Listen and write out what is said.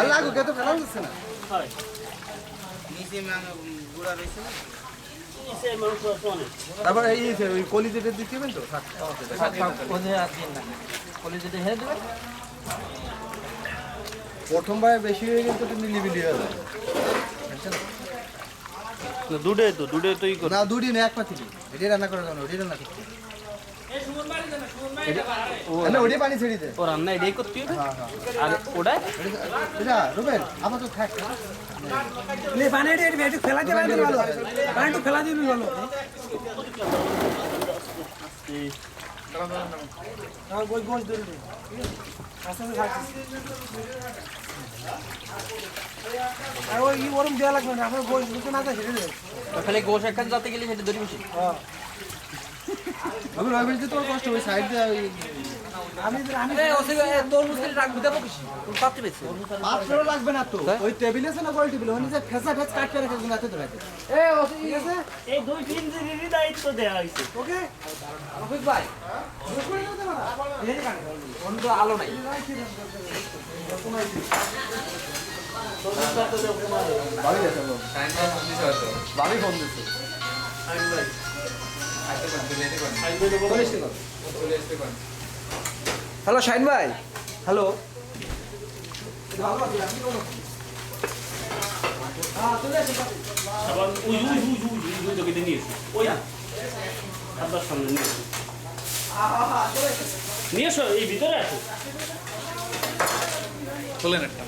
আল্লাহ গো কত ফেলা যাচ্ছে না হয় নিচে গুড়া রয়েছে নিচে মাংস আছে অনেক তারপর এই যে ওই কলিজেটা দিবেন তো কলিজাটা হেরে দেবেন। প্রথমবার বেশি হয়ে গেলে তো তুমি নিবিলি হয়ে যাবে দুধে তো ই না দুটি না এক পাতি এটি রান্না করার জন্য ওটি রান্না করতে না ওটি পানি ছেড়ে দে ও রান্না এটাই করতে হবে হ্যাঁ হ্যাঁ আর ওটা এটা রুবেল আমার তো থাক লে পানিটা একটু ফেলা দিয়ে ভালো পানিটা ফেলা দিয়ে ভালো আর গোল গোল ধরে দে আসলে খাচ্ছি আর ওই ওরম দেওয়া লাগবে না আপনার গোল দুটো না হেরে দেবে খালি গোশ একখান যাতে গেলে সেটা ধরে বসি হ্যাঁ আমি রবিল যে তোর কষ্ট হবে সাইড দিয়ে আমি তোর মুসলিম রাখবি দেবো কিছু তোর পাত্রে পেয়েছে পাত্র লাগবে না তো ওই টেবিল আছে না গোল টেবিল ওখানে যে ফেসা ফেস কাট করে রেখে দিন তো রাখে ঠিক আছে এই 2-3 দিনের দায়িত্ব দেওয়া হয়েছে ওকে রফিক ভাই অন্য আলো নাই ভালোই আছে ভালোই ফোন দিচ্ছে হ্যালো শাইন ভাই হ্যালো আবার ওই তোকে দিয়ে নিয়েছি ওই না আপনার সামনে নিয়েছি নিয়ে এসো এই ভিতরে আসো তোলেন একটা